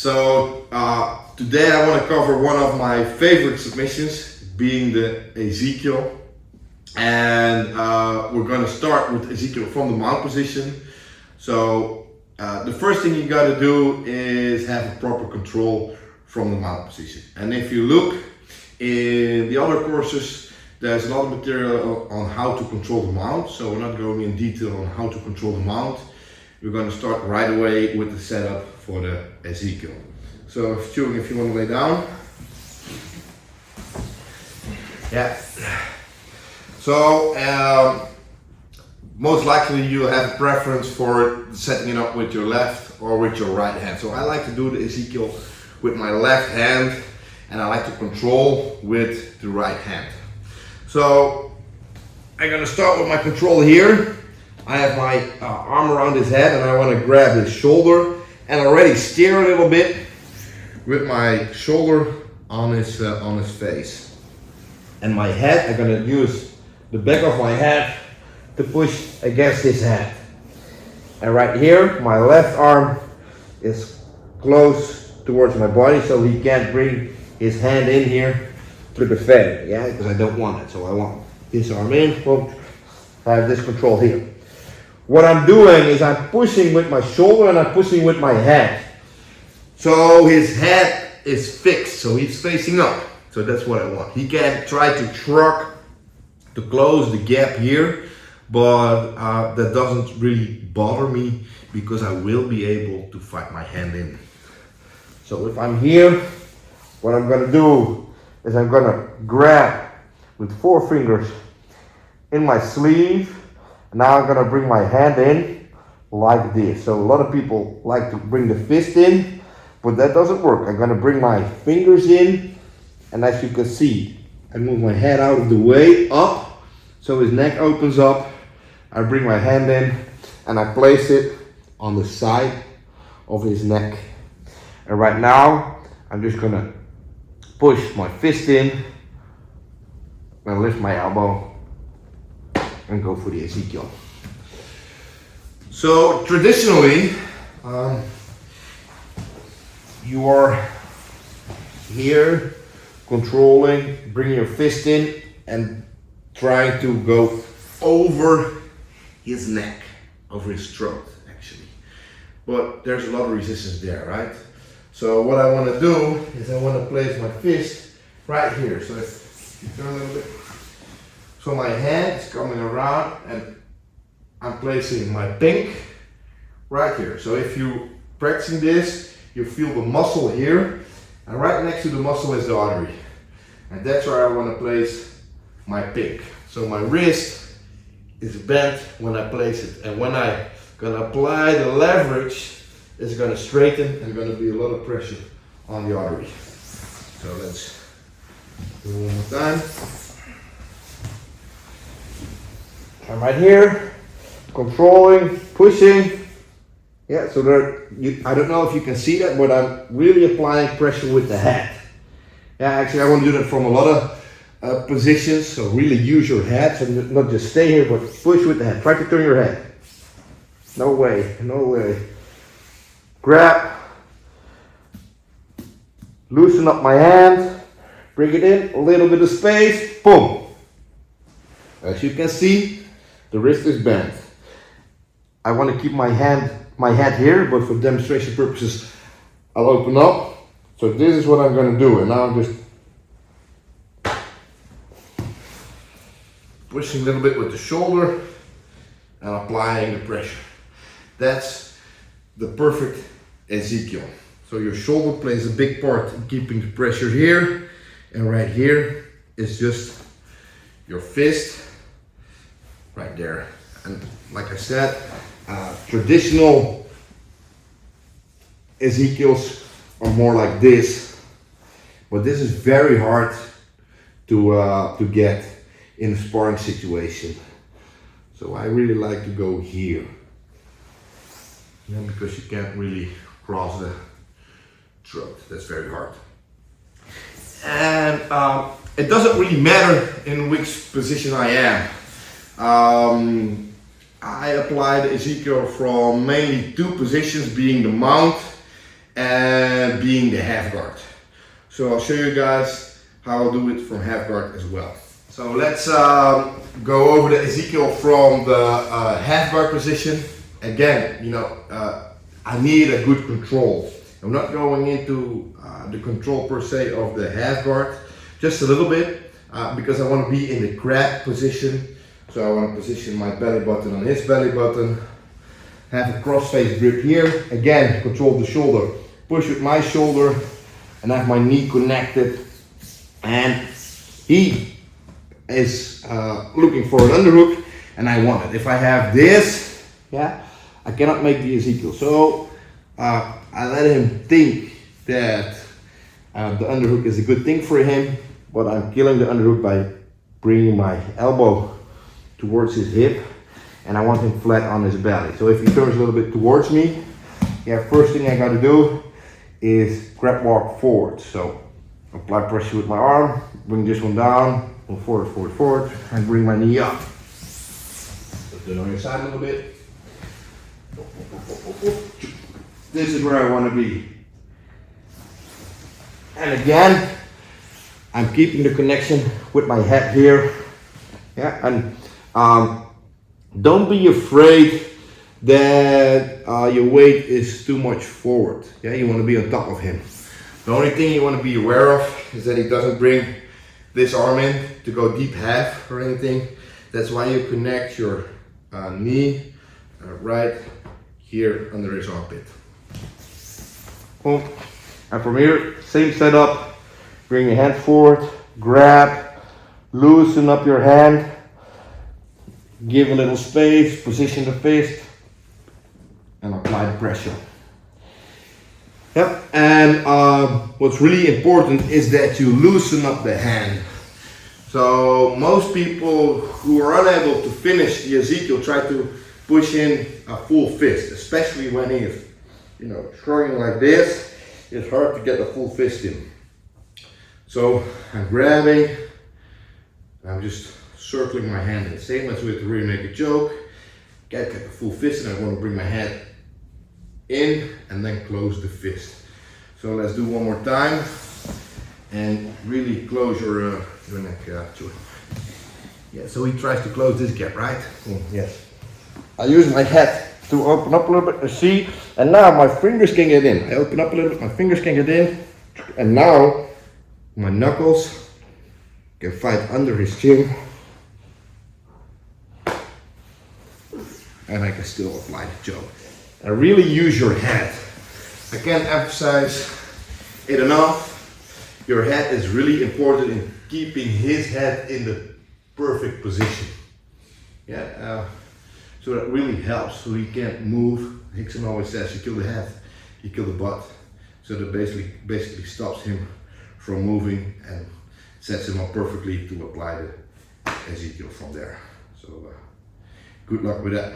So today I want to cover one of my favorite submissions, being the Eziekiel. And we're going to start with Eziekiel from the mount position. So the first thing you got to do is have a proper control from the mount position. And if you look in the other courses, there's a lot of material on how to control the mount. So we're not going in detail on how to control the mount. We're going to start right away with the setup for the Eziekiel. So Stu, if you want to lay down. Yeah. So most likely you'll have a preference for setting it up with your left or with your right hand. So I like to do the Eziekiel with my left hand, and I like to control with the right hand. So I'm going to start with my control here. I have my arm around his head and I want to grab his shoulder and already steer a little bit with my shoulder on his face. And my head, I'm going to use the back of my head to push against his head. And right here, my left arm is close towards my body so he can't bring his hand in here to the fan, yeah, because I don't want it. So I want this arm in, boom, I have this control here. What I'm doing is I'm pushing with my shoulder and I'm pushing with my head. So his head is fixed, so he's facing up. So that's what I want. He can try to shrug to close the gap here, but that doesn't really bother me because I will be able to fight my hand in. So if I'm here, what I'm gonna do is I'm gonna grab with 4 fingers in my sleeve. Now I'm gonna bring my hand in like this. So a lot of people like to bring the fist in, but that doesn't work. I'm gonna bring my fingers in, and as you can see, I move my head out of the way, up, so his neck opens up. I bring my hand in, and I place it on the side of his neck. And right now, I'm just gonna push my fist in, and lift my elbow, and go for the Eziekiel. So traditionally, you are here controlling, bringing your fist in and trying to go over his neck, over his throat actually. But there's a lot of resistance there, right? So what I want to do is I want to place my fist right here. So if you turn a little bit. So my hand is coming around and I'm placing my pink right here. So if you're practicing this, you feel the muscle here, and right next to the muscle is the artery. And that's where I want to place my pink. So my wrist is bent when I place it. And when I'm gonna apply the leverage, it's gonna straighten and gonna be a lot of pressure on the artery. So let's do it one more time. I'm right here, controlling, pushing. Yeah, so there, I don't know if you can see that, but I'm really applying pressure with the head. Yeah, actually I want to do that from a lot of positions, so really use your head, so not just stay here, but push with the head. Try to turn your head. No way, no way. Grab, loosen up my hand, bring it in, a little bit of space, boom. As you can see, the wrist is bent. I want to keep my head here, but for demonstration purposes, I'll open up. So this is what I'm going to do, and now I'm just pushing a little bit with the shoulder and applying the pressure. That's the perfect Eziekiel. So your shoulder plays a big part in keeping the pressure here, and right here is just your fist. Right there. And like I said, traditional Eziekiels are more like this, but this is very hard to get in a sparring situation. So I really like to go here, because you can't really cross the throat. That's very hard. And it doesn't really matter in which position I am. I apply the Eziekiel from mainly 2 positions, being the mount and being the half guard. So I'll show you guys how I'll do it from half guard as well. So let's go over the Eziekiel from the half guard position. Again, I need a good control. I'm not going into the control per se of the half guard, just a little bit, because I want to be in the grab position. So I want to position my belly button on his belly button, have a cross-face grip here. Again, control the shoulder, push with my shoulder, and have my knee connected. And he is looking for an underhook, and I want it. If I have this, I cannot make the Eziekiel. So I let him think that the underhook is a good thing for him, but I'm killing the underhook by bringing my elbow towards his hip, and I want him flat on his belly. So if he turns a little bit towards me, first thing I got to do is grab walk forward. So apply pressure with my arm, bring this one down, go forward, forward, forward, and bring my knee up. Put it on your side a little bit. This is where I want to be. And again, I'm keeping the connection with my head here. And don't be afraid that your weight is too much forward. You want to be on top of him. The only thing you want to be aware of is that he doesn't bring this arm in to go deep half or anything. That's why you connect your knee right here under his armpit. Boom. And from here, same setup. Bring your hand forward, grab, loosen up your hand, give a little space, position the fist, and apply the pressure. And what's really important is that you loosen up the hand. So most people who are unable to finish the Eziekiel try to push in a full fist, especially when he is, shrugging like this. It's hard to get a full fist in. So I'm grabbing, I'm just circling my hand in, same as with the rear naked choke. Get a full fist, and I want to bring my head in and then close the fist. So let's do one more time and really close your neck joint. So he tries to close this gap, right? Yes. I use my head to open up a little bit and see, and now my fingers can get in. I open up a little bit, my fingers can get in, and now my knuckles can fight under his chin, and I can still apply the choke. And really use your head. I can't emphasize it enough. Your head is really important in keeping his head in the perfect position. So that really helps, so he can't move. Hickson always says, you kill the head, you kill the butt. So that basically stops him from moving and sets him up perfectly to apply the Eziekiel from there. So good luck with that.